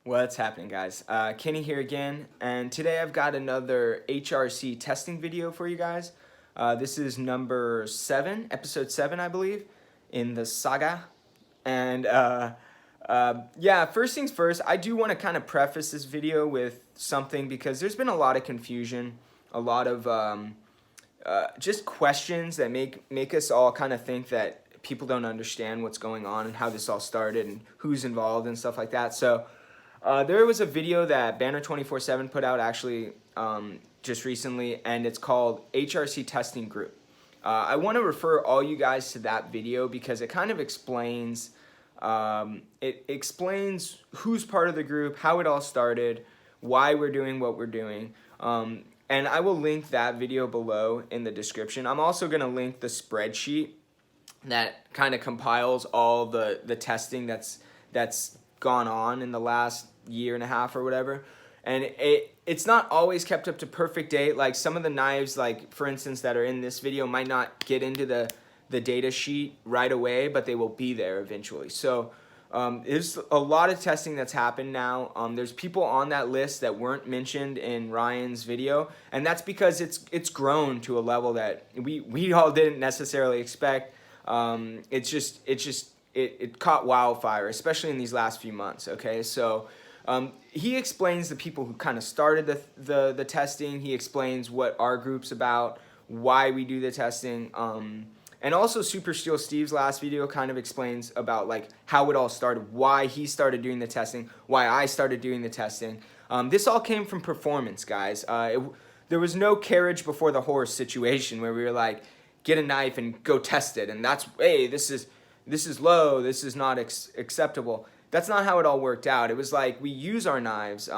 What's happening, guys? Kenny here again, and today I've got another HRc testing video for you guys. This is number 7, episode 7, I believe, in the saga. And yeah, first things first, I do want to kind of preface this video with something because there's been a lot of confusion, a lot of just questions that make us all kind of think that people don't understand what's going on and how this all started and who's involved and stuff like that. So there was a video that Banner 24/7 put out actually just recently, and it's called HRc Testing Group. I want to refer all you guys to that video because it kind of explains who's part of the group, how it all started, why we're doing what we're doing. And I will link that video below in the description. I'm also going to link the spreadsheet that kind of compiles all the testing that's gone on in the last year and a half or whatever, and it's not always kept up to perfect date. Like some of the knives, like for instance, that are in this video might not get into the data sheet right away, but they will be there eventually. So there's a lot of testing that's happened now. There's people on that list that weren't mentioned in Ryan's video, and that's because it's grown to a level that we all didn't necessarily expect. It caught wildfire, especially in these last few months. Okay, so he explains the people who kind of started the testing. He explains what our group's about, why we do the testing, and also Supersteel Steve's last video kind of explains about like how it all started, why he started doing the testing, why I started doing the testing. This all came from performance, guys. There was no carriage before the horse situation where we were like, get a knife and go test it, and that's, hey, this is low, this is not acceptable. That's not how it all worked out. It was like we use our knives.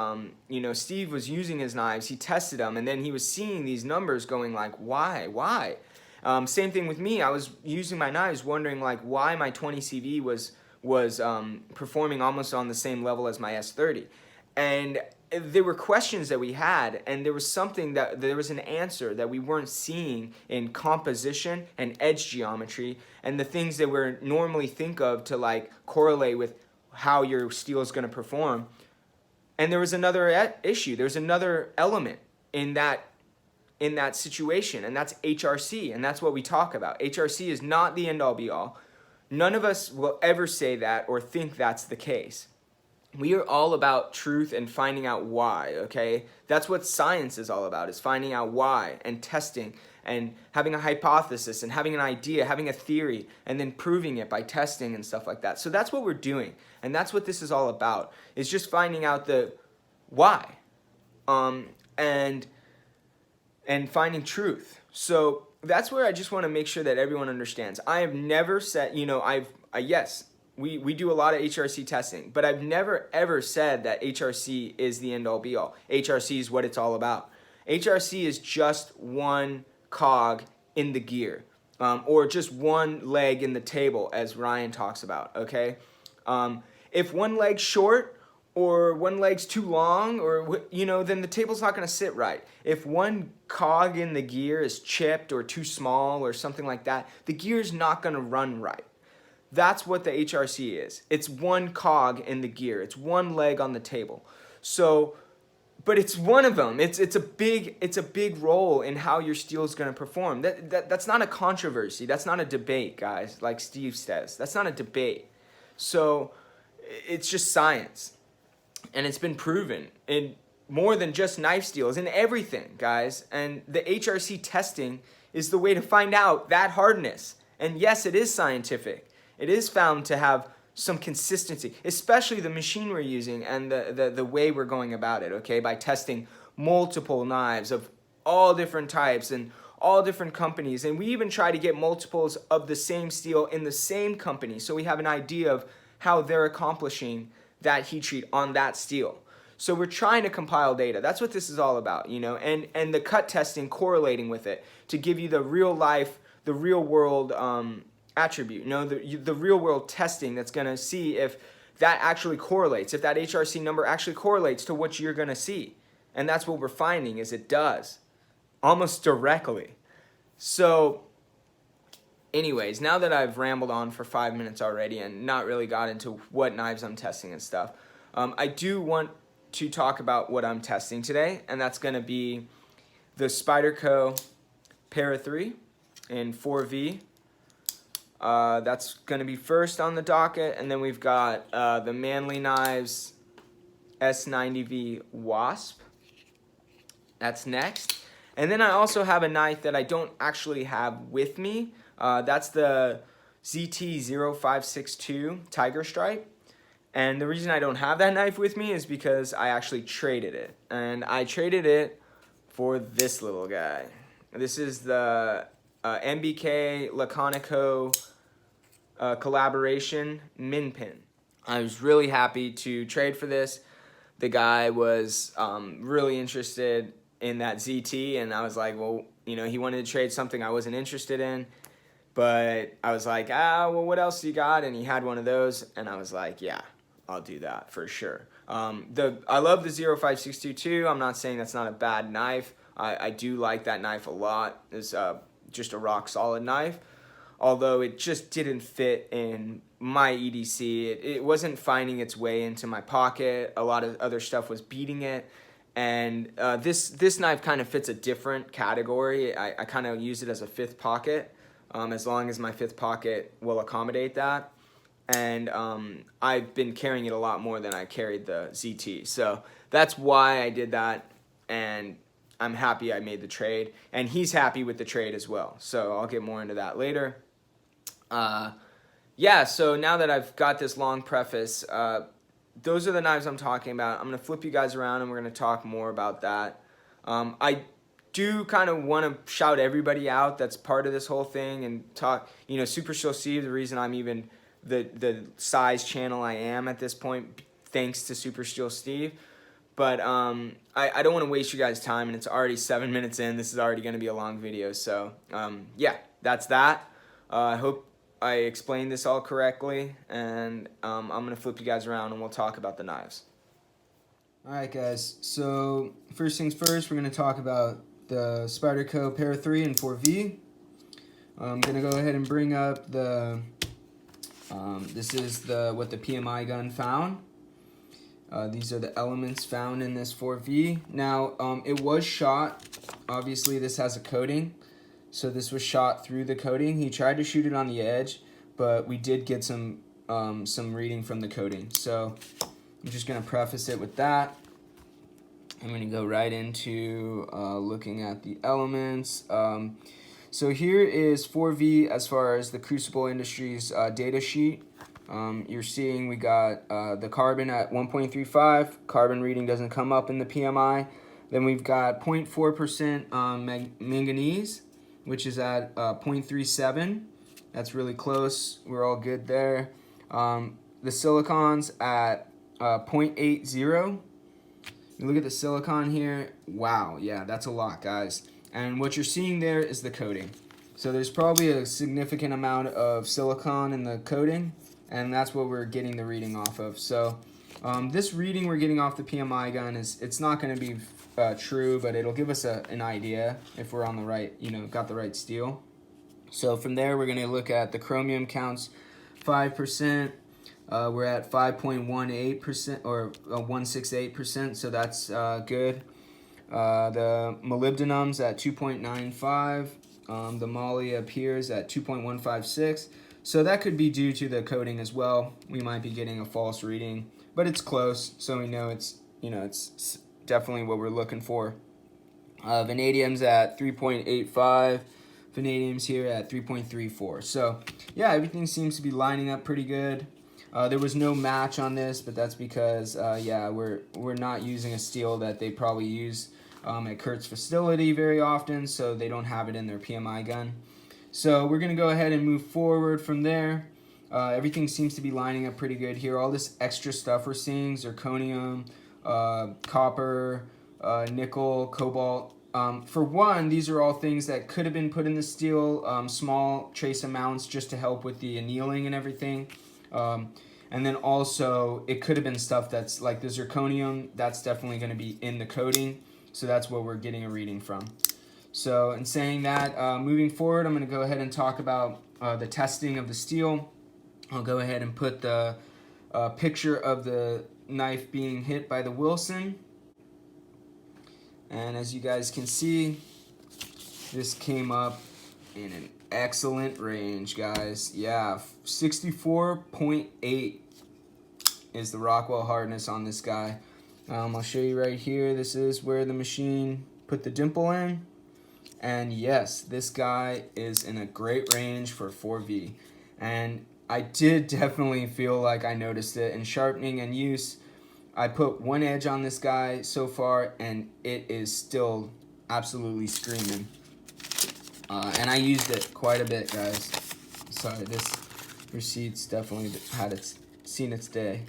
Steve was using his knives, he tested them, and then he was seeing these numbers going like, why? Same thing with me. I was using my knives wondering like why my 20 CV was performing almost on the same level as my S30. And there were questions that we had, and there was an answer that we weren't seeing in composition and edge geometry and the things that we normally think of to like correlate with how your steel is going to perform. And there was another issue. There's another element in that situation, and that's HRc, and that's what we talk about. HRc is not the end all be all. None of us will ever say that or think that's the case. We are all about truth and finding out why, okay? That's what science is all about, is finding out why and testing and having a hypothesis and having an idea, having a theory, and then proving it by testing and stuff like that. So that's what we're doing, and that's what this is all about, is just finding out the why and finding truth. So that's where I just want to make sure that everyone understands. I have never said, yes, we do a lot of HRc testing, but I've never ever said that HRc is the end all be all. HRc is what it's all about. HRc is just one cog in the gear, or just one leg in the table, as Ryan talks about, okay? If one leg's short or one leg's too long, or then the table's not going to sit right. If one cog in the gear is chipped or too small or something like that, the gear's not going to run right. That's what the HRc is. It's one cog in the gear. It's one leg on the table. So, but it's one of them. It's a big role in how your steel is going to perform. That's not a controversy. That's not a debate, guys. Like Steve says, that's not a debate. So, it's just science, and it's been proven in more than just knife steels, in everything, guys. And the HRc testing is the way to find out that hardness. And yes, it is scientific. It is found to have some consistency, especially the machine we're using and the way we're going about it, okay, by testing multiple knives of all different types and all different companies. And we even try to get multiples of the same steel in the same company so we have an idea of how they're accomplishing that heat treat on that steel. So we're trying to compile data. That's what this is all about, and the cut testing correlating with it to give you the real life, the real world attribute, the real world testing that's going to see if that actually correlates, if that HRc number actually correlates to what you're going to see. And that's what we're finding, is it does, almost directly. So anyways, now that I've rambled on for 5 minutes already and not really got into what knives I'm testing and stuff, I do want to talk about what I'm testing today, and that's going to be the Spyderco Para 3 in 4V. That's going to be first on the docket, and then we've got the Manly Knives S90V Wasp. That's next. And then I also have a knife that I don't actually have with me. That's the ZT0562 Tiger Stripe. And the reason I don't have that knife with me is because I actually traded it. And I traded it for this little guy. This is the MBK Laconico collaboration Min Pin. I was really happy to trade for this. The guy was really interested in that ZT, and I was like, well, you know, he wanted to trade something I wasn't interested in, but I was like, well, what else you got? And he had one of those, and I was like, yeah, I'll do that for sure. I love the 0562 too. I'm not saying that's not a bad knife. I do like that knife a lot. It's just a rock solid knife, although it just didn't fit in my EDC. It wasn't finding its way into my pocket. A lot of other stuff was beating it. And this knife kind of fits a different category. I kind of use it as a fifth pocket, as long as my fifth pocket will accommodate that. And I've been carrying it a lot more than I carried the ZT. So that's why I did that, and I'm happy I made the trade. And he's happy with the trade as well. So I'll get more into that later. Yeah, so now that I've got this long preface, those are the knives I'm talking about. I'm going to flip you guys around and we're going to talk more about that. I do kind of want to shout everybody out that's part of this whole thing and talk, you know, Supersteel Steve, the reason I'm even the size channel I am at this point, thanks to Supersteel Steve. But I don't want to waste you guys' time, and it's already 7 minutes in. This is already going to be a long video. So, yeah, that's that. I hope I explained this all correctly, and I'm going to flip you guys around and we'll talk about the knives. Alright guys, so first things first, we're going to talk about the Spyderco Para 3 and 4V. I'm going to go ahead and bring up the, this is what the PMI gun found. These are the elements found in this 4V. Now, it was shot, obviously this has a coating. So this was shot through the coating. He tried to shoot it on the edge, but we did get some reading from the coating. So I'm just going to preface it with that. I'm going to go right into looking at the elements. So here is 4V as far as the Crucible Industries data sheet. You're seeing we got the carbon at 1.35. Carbon reading doesn't come up in the PMI. Then we've got 0.4% manganese, which is at 0.37. That's really close. We're all good there. The silicon's at 0.80. You look at the silicon here. Wow, yeah, that's a lot, guys. And what you're seeing there is the coating. So there's probably a significant amount of silicon in the coating, and that's what we're getting the reading off of. So this reading we're getting off the PMI gun it's not going to be true, but it'll give us an idea if we're on the right, you know, got the right steel. So from there, we're going to look at the chromium counts, 5%. We're at 5.18% or 168%, so that's good. The molybdenum's at 2.95. The moly appears at 2.156. So that could be due to the coating as well. We might be getting a false reading, but it's close, so we know it's, you know, it's definitely what we're looking for. Vanadium's at 3.85. Vanadium's here at 3.34. So yeah, everything seems to be lining up pretty good. There was no match on this, but that's because yeah, we're not using a steel that they probably use at Kurt's facility very often, so they don't have it in their PMI gun. So we're gonna go ahead and move forward from there. Everything seems to be lining up pretty good here. All this extra stuff we're seeing, zirconium, copper, nickel, cobalt. For one, these are all things that could have been put in the steel, small trace amounts just to help with the annealing and everything. And then also, it could have been stuff that's like the zirconium, that's definitely going to be in the coating. So that's what we're getting a reading from. So in saying that, moving forward, I'm going to go ahead and talk about the testing of the steel. I'll go ahead and put the picture of the knife being hit by the Wilson. And as you guys can see, this came up in an excellent range, guys. Yeah, 64.8 is the Rockwell hardness on this guy. I'll show you right here. This is where the machine put the dimple in. And yes, this guy is in a great range for 4V. And I did definitely feel like I noticed it in sharpening and use. I put one edge on this guy so far, and it is still absolutely screaming. And I used it quite a bit, guys. Sorry, this receipt's definitely seen its day.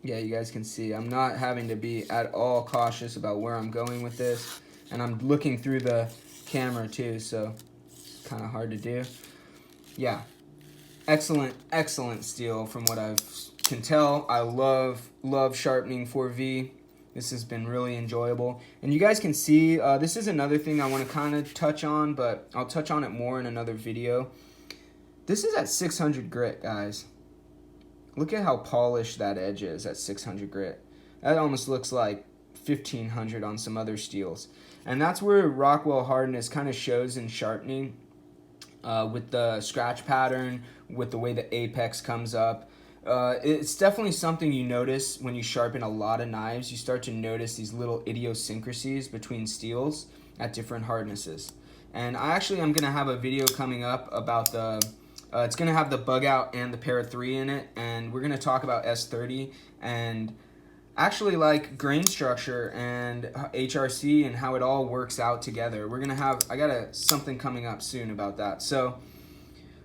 Yeah, you guys can see I'm not having to be at all cautious about where I'm going with this, and I'm looking through the camera too, so it's kind of hard to do. Yeah, excellent steel from what I can tell. I love sharpening 4V. This has been really enjoyable, and you guys can see this is another thing I want to kind of touch on, but I'll touch on it more in another video. This is at 600 grit, guys. Look at how polished that edge is at 600 grit. That almost looks like 1500 on some other steels. And that's where Rockwell hardness kind of shows in sharpening with the scratch pattern, with the way the apex comes up. It's definitely something you notice when you sharpen a lot of knives. You start to notice these little idiosyncrasies between steels at different hardnesses. And I'm going to have a video coming up about the... it's going to have the bug out and the Para 3 in it, and we're going to talk about S30 and actually like grain structure and HRc and how it all works out together. We're going to have, I got something coming up soon about that. So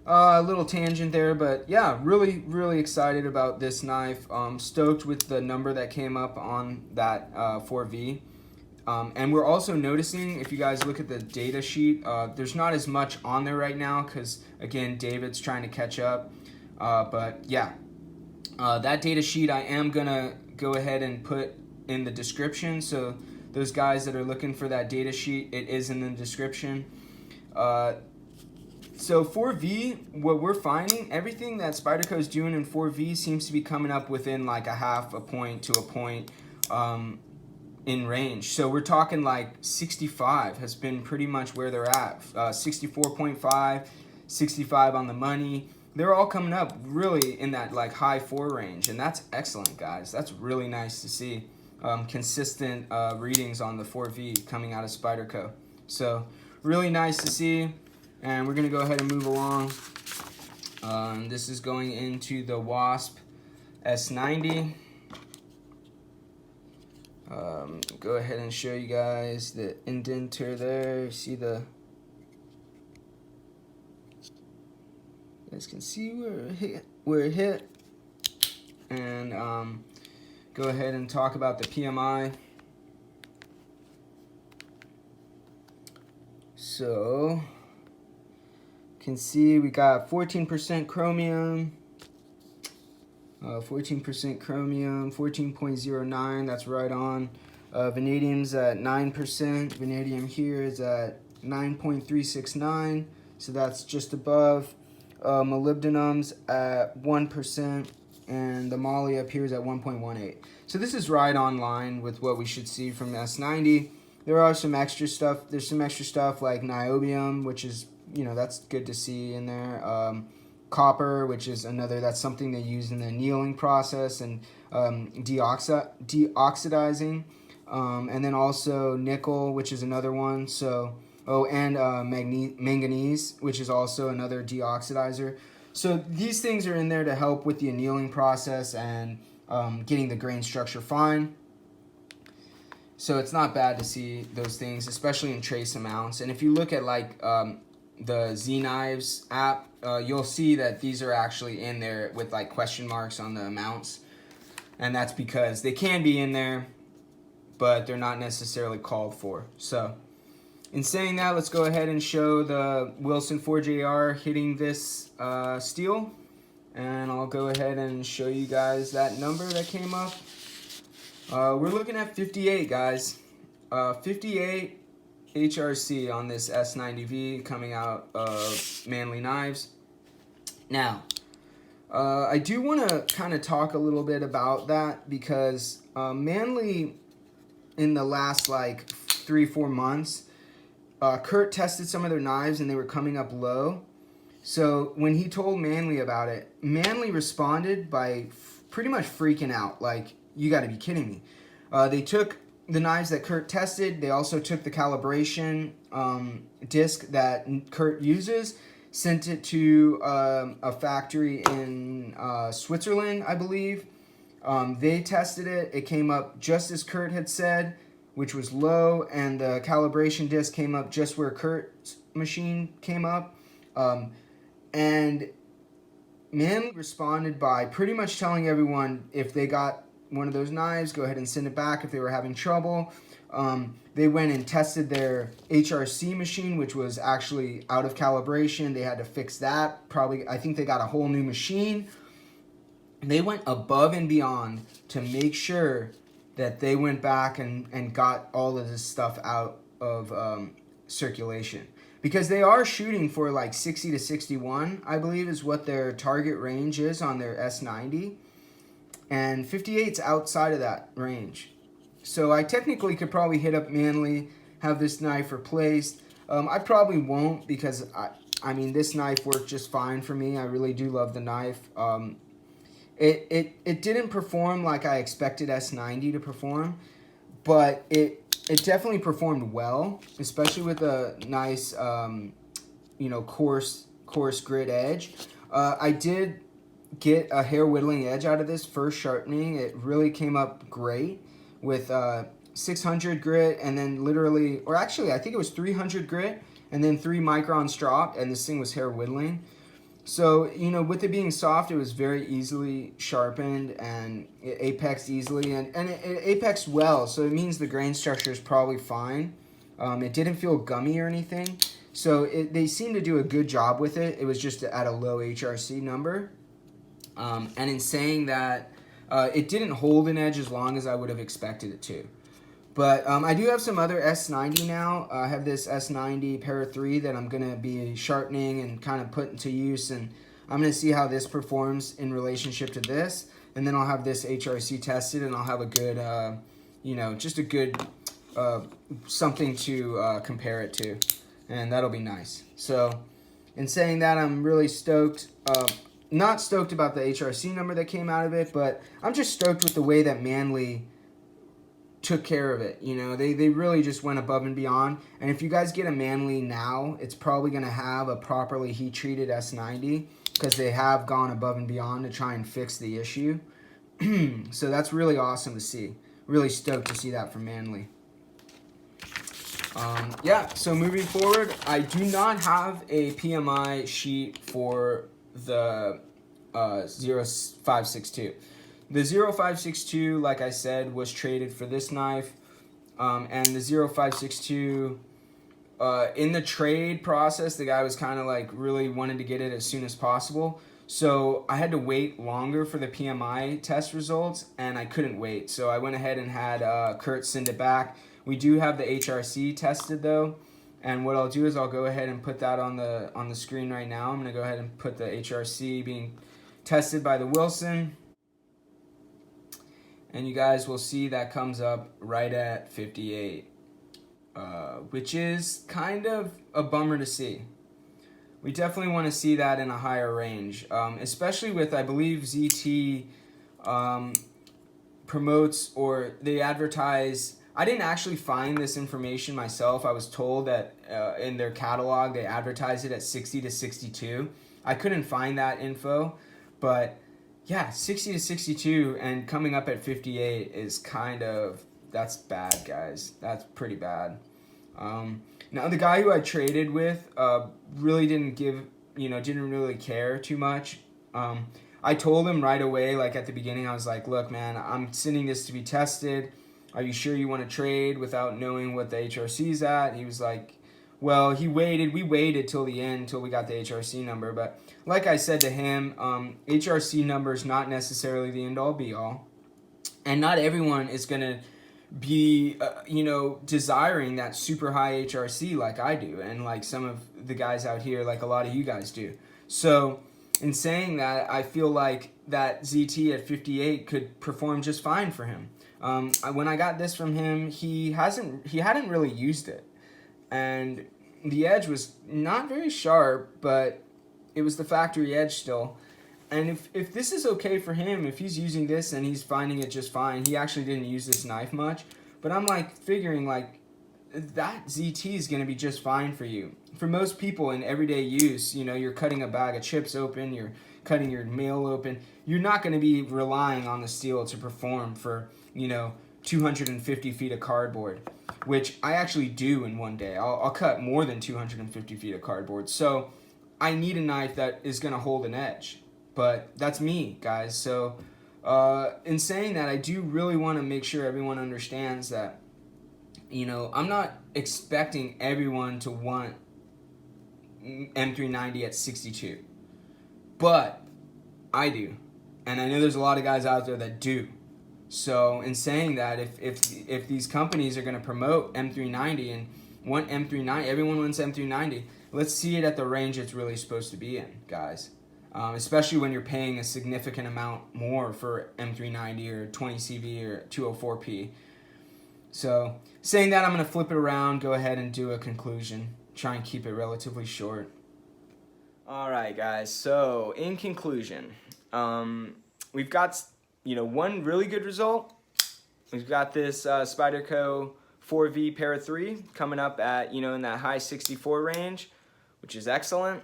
a little tangent there, but yeah, really excited about this knife. Stoked with the number that came up on that 4V. And we're also noticing, if you guys look at the data sheet, there's not as much on there right now because, again, David's trying to catch up. But yeah, that data sheet I am going to go ahead and put in the description. So those guys that are looking for that data sheet, it is in the description. So 4V, what we're finding, everything that Spyderco is doing in 4V seems to be coming up within like a half a point to a point in range. So we're talking like 65 has been pretty much where they're at. 64.5, 65 on the money. They're all coming up really in that like high 4 range, and that's excellent, guys. That's really nice to see. Consistent readings on the 4V coming out of Spyderco. So really nice to see, and we're gonna go ahead and move along. This is going into the Wasp S90. Go ahead and show you guys the indenter there. See you guys can see where it hit. And go ahead and talk about the PMI. So you can see we got 14% chromium. 14% chromium, 14.09, that's right on. Vanadium's at 9%. Vanadium here is at 9.369, so that's just above. Molybdenum's at 1%, and the moly up here is at 1.18. So this is right on line with what we should see from S90. There are some extra stuff. There's some extra stuff like niobium, which is, that's good to see in there. Copper, which is that's something they use in the annealing process and deoxidizing. And then also nickel, which is another one. So, and manganese, which is also another deoxidizer. So these things are in there to help with the annealing process and getting the grain structure fine. So it's not bad to see those things, especially in trace amounts. And if you look at like the Z Knives app, you'll see that these are actually in there with like question marks on the amounts, and that's because they can be in there, but they're not necessarily called for. So in saying that, let's go ahead and show the Wilson 4JR hitting this steel, and I'll go ahead and show you guys that number that came up. We're looking at 58, guys. 58 HRc on this S90V coming out of Manly Knives. Now, I do want to kind of talk a little bit about that because Manly, in the last like 3-4 months, Kurt tested some of their knives and they were coming up low. So when he told Manly about it, Manly responded by pretty much freaking out. Like, you got to be kidding me. They took the knives that Kurt tested. They also took the calibration disc that Kurt uses, sent it to a factory in Switzerland, I believe. They tested it. It came up just as Kurt had said, which was low, and the calibration disc came up just where Kurt's machine came up. And Manly responded by pretty much telling everyone if they got one of those knives, go ahead and send it back if they were having trouble. They went and tested their HRc machine, which was actually out of calibration. They had to fix that. I think they got a whole new machine. They went above and beyond to make sure that they went back and got all of this stuff out of circulation. Because they are shooting for like 60 to 61, I believe, is what their target range is on their S90. And 58's outside of that range. So I technically could probably hit up Manly, have this knife replaced. I probably won't because, I mean, this knife worked just fine for me. I really do love the knife. It didn't perform like I expected S90 to perform, but it definitely performed well, especially with a nice, coarse grit edge. I did get a hair whittling edge out of this first sharpening. It really came up great with 600 grit and then literally, or actually I think it was 300 grit and then 3 microns dropped, and this thing was hair whittling. So, with it being soft, it was very easily sharpened and it apexed easily and it apexed well. So it means the grain structure is probably fine. It didn't feel gummy or anything. So they seemed to do a good job with it. It was just at a low HRc number. And in saying that, it didn't hold an edge as long as I would have expected it to. But I do have some other S90 now. I have this S90 Para 3 that I'm going to be sharpening and kind of putting to use. And I'm going to see how this performs in relationship to this. And then I'll have this HRc tested and I'll have a good, just a good something to compare it to. And that'll be nice. So in saying that, I'm really stoked. Not stoked about the HRc number that came out of it, but I'm just stoked with the way that Manly took care of it. They really just went above and beyond. And if you guys get a Manly now, it's probably going to have a properly heat treated S90 because they have gone above and beyond to try and fix the issue. So that's really awesome to see. Really stoked to see that from Manly. So moving forward, I do not have a PMI sheet for the 0562. The 0562, like I said, was traded for this knife, and the 0562, in the trade process, the guy was kind of like really wanted to get it as soon as possible. So I had to wait longer for the PMI test results, and I couldn't wait. So I went ahead and had Kurt send it back. We do have the HRc tested though, and what I'll do is I'll go ahead and put that on the screen right now. I'm gonna go ahead and put the HRc being tested by the Wilson. And you guys will see that comes up right at 58, which is kind of a bummer to see. We definitely want to see that in a higher range, especially with, I believe, ZT promotes or they advertise. I didn't actually find this information myself. I was told that in their catalog they advertise it at 60 to 62. I couldn't find that info, but yeah, 60 to 62 and coming up at 58 is that's bad, guys. That's pretty bad. Now, the guy who I traded with really didn't really care too much. I told him right away, like at the beginning, I was like, look, man, I'm sending this to be tested. Are you sure you want to trade without knowing what the HRC's at? He was like, well, we waited till the end, till we got the HRc number. But like I said to him, HRc number is not necessarily the end-all, be-all. And not everyone is going to be, desiring that super high HRc like I do. And like some of the guys out here, like a lot of you guys do. So in saying that, I feel like that ZT at 58 could perform just fine for him. When I got this from him, he hadn't really used it, and the edge was not very sharp, but it was the factory edge still. And if this is okay for him, if he's using this and he's finding it just fine, he actually didn't use this knife much, but I'm like figuring like that ZT is going to be just fine for you. For most people in everyday use, you know, you're cutting a bag of chips open, you're cutting your mail open, you're not going to be relying on the steel to perform for, you know, 250 feet of cardboard, which I actually do in one day. I'll cut more than 250 feet of cardboard. So I need a knife that is going to hold an edge. But that's me, guys. So in saying that, I do really want to make sure everyone understands that, you know, I'm not expecting everyone to want M390 at 62. But I do. And I know there's a lot of guys out there that do. So in saying that, if these companies are going to promote M390 and want M390, everyone wants M390, let's see it at the range it's really supposed to be in, guys. Especially when you're paying a significant amount more for M390 or 20CV or 204P. So saying that, I'm going to flip it around, go ahead and do a conclusion. Try and keep it relatively short. All right, guys. So in conclusion, we've got, you know, one really good result. We've got this Spyderco 4V Para 3 coming up at, you know, in that high 64 range, which is excellent.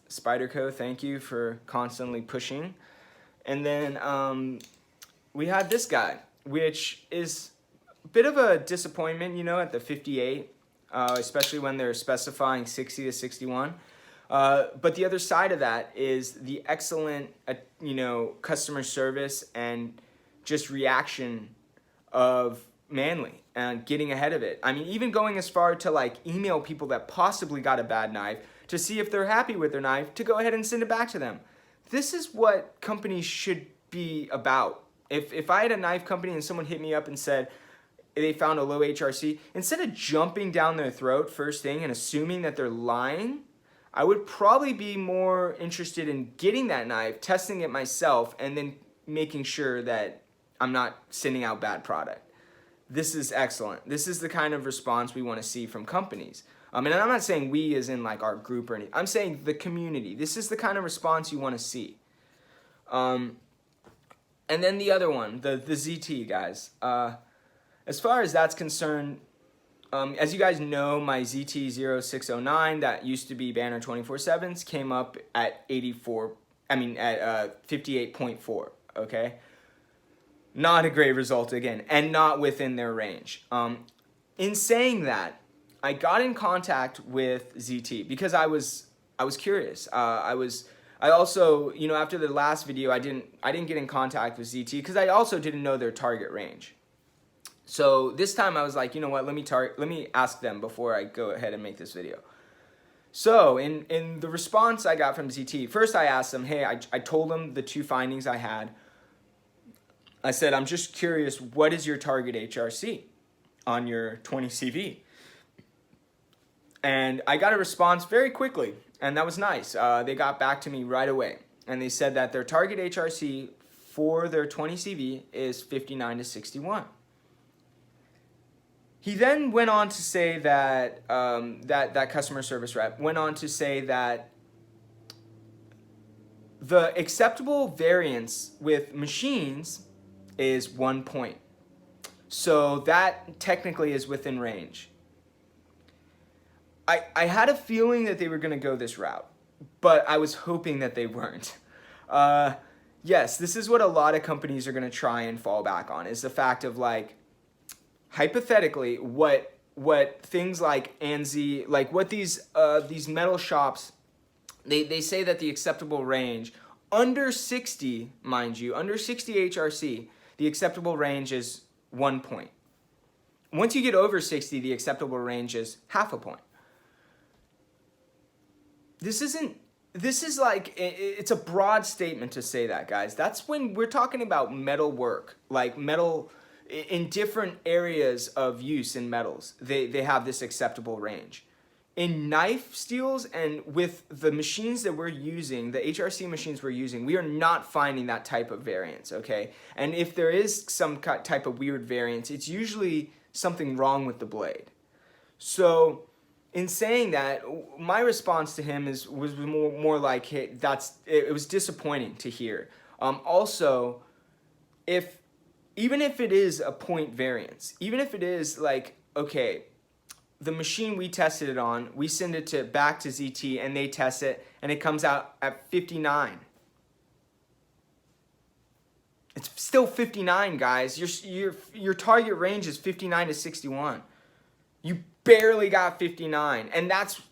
Spyderco, thank you for constantly pushing. And then we had this guy, which is a bit of a disappointment, you know, at the 58, especially when they're specifying 60 to 61. But the other side of that is the excellent, you know, customer service and just reaction of Manly and getting ahead of it. I mean, even going as far to like email people that possibly got a bad knife to see if they're happy with their knife, to go ahead and send it back to them. This is what companies should be about. If I had a knife company and someone hit me up and said they found a low HRc, instead of jumping down their throat first thing and assuming that they're lying, I would probably be more interested in getting that knife, testing it myself, and then making sure that I'm not sending out bad product. This is excellent. This is the kind of response we want to see from companies. And I'm not saying we as in like our group or anything. I'm saying the community. This is the kind of response you want to see. And then the other one, the ZT, guys. As far as that's concerned, as you guys know, my ZT0609 that used to be Banner 24/7s came up at 58.4, okay? Not a great result again, and not within their range. In saying that, I got in contact with ZT because I was curious. I also, you know, after the last video, I didn't get in contact with ZT because I also didn't know their target range. So this time I was like, you know what, let me ask them before I go ahead and make this video. So in the response I got from ZT, first I asked them, hey, I told them the two findings I had. I said, I'm just curious, what is your target HRc on your 20CV? And I got a response very quickly, and that was nice. They got back to me right away, and they said that their target HRc for their 20CV is 59 to 61. He then went on to say that that customer service rep went on to say that the acceptable variance with machines is 1 point. So that technically is within range. I had a feeling that they were going to go this route, but I was hoping that they weren't. Yes, this is what a lot of companies are going to try and fall back on, is the fact of like, hypothetically, what things like ANSI, like what these metal shops, they say that the acceptable range, under 60, mind you, under 60 HRc, the acceptable range is 1 point. Once you get over 60, the acceptable range is half a point. This is like, it's a broad statement to say that, guys. That's when we're talking about metal work, like metal in different areas of use in metals. They have this acceptable range. in knife steels and with the machines that we're using, the HRc machines we're using, we are not finding that type of variance, okay? And if there is some type of weird variance, it's usually something wrong with the blade. So in saying that, my response to him was more like, hey, it was disappointing to hear. Also, even if it is a point variance, even if it is like, okay, the machine we tested it on, we send it back to ZT and they test it and it comes out at 59. It's still 59, guys. Your target range is 59 to 61. You barely got 59, and that's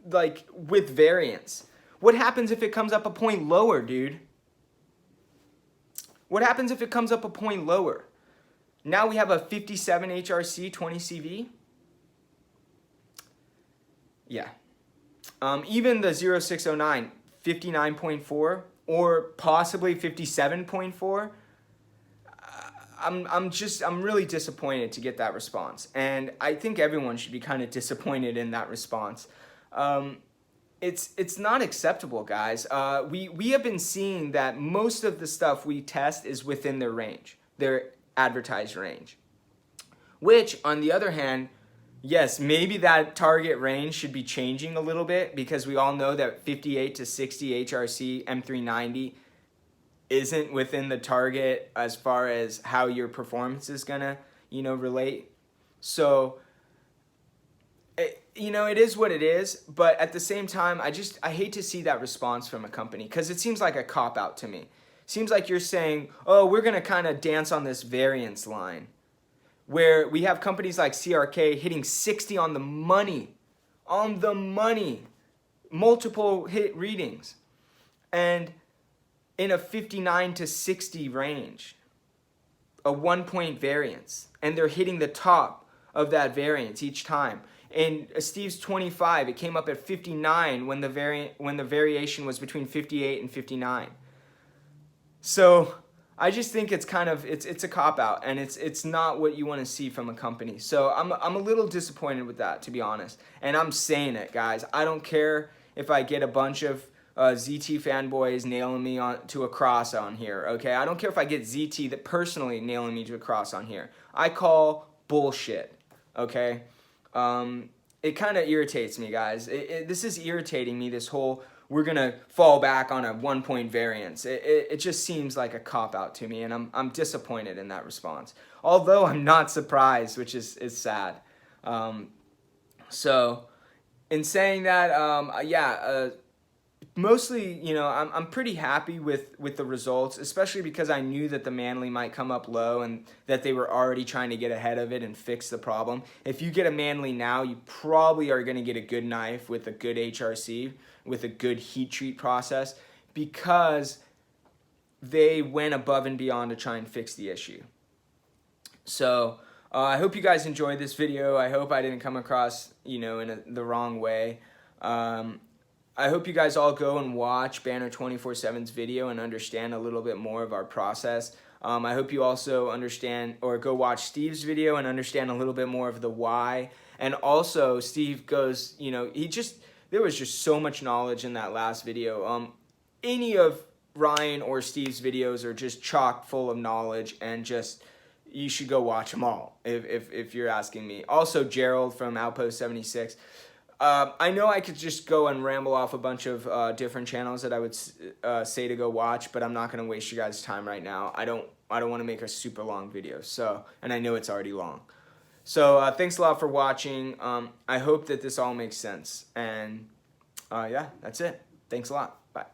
like with variance. What happens if it comes up a point lower, dude? What happens if it comes up a point lower? Now we have a 57 HRc 20 CV. Yeah. Even the 0609, 59.4 or possibly 57.4. I'm really disappointed to get that response, and I think everyone should be kind of disappointed in that response. It's not acceptable, guys. We have been seeing that most of the stuff we test is within their range, their advertised range. Which, on the other hand, yes, maybe that target range should be changing a little bit, because we all know that 58 to 60 HRc M390 isn't within the target as far as how your performance is gonna, relate. So, it is what it is, but at the same time, I hate to see that response from a company, because it seems like a cop-out to me. Seems like you're saying, oh, we're gonna kind of dance on this variance line, where we have companies like CRK hitting 60 on the money, multiple hit readings, and in a 59 to 60 range, a 1-point variance, and they're hitting the top of that variance each time. In Steve's 25, it came up at 59 when the variation was between 58 and 59. So I just think it's it's a cop-out, and it's not what you want to see from a company. So I'm a little disappointed with that, to be honest. And I'm saying it, guys. I don't care if I get a bunch of ZT fanboys nailing me to a cross on here, okay? I don't care if I get ZT that personally nailing me to a cross on here. I call bullshit, okay? It kind of irritates me, guys. This is irritating me, this whole we're going to fall back on a 1-point variance. It just seems like a cop-out to me, and I'm disappointed in that response. Although I'm not surprised, which is sad. So, in saying that, mostly, I'm pretty happy with the results, especially because I knew that the Manly might come up low and that they were already trying to get ahead of it and fix the problem. If you get a Manly now, you probably are going to get a good knife with a good HRc, with a good heat treat process, because they went above and beyond to try and fix the issue. So I hope you guys enjoyed this video. I hope I didn't come across, in the wrong way. I hope you guys all go and watch Banner 24/7's video and understand a little bit more of our process. I hope you also understand, or go watch Steve's video and understand a little bit more of the why. And also, Steve goes, there was just so much knowledge in that last video. Any of Ryan or Steve's videos are just chock full of knowledge, and just, you should go watch them all if you're asking me. Also, Gerald from Outpost 76. I know I could just go and ramble off a bunch of different channels that I would say to go watch, but I'm not going to waste you guys' time right now. I don't want to make a super long video, and I know it's already long. So thanks a lot for watching. I hope that this all makes sense, and yeah, that's it. Thanks a lot. Bye.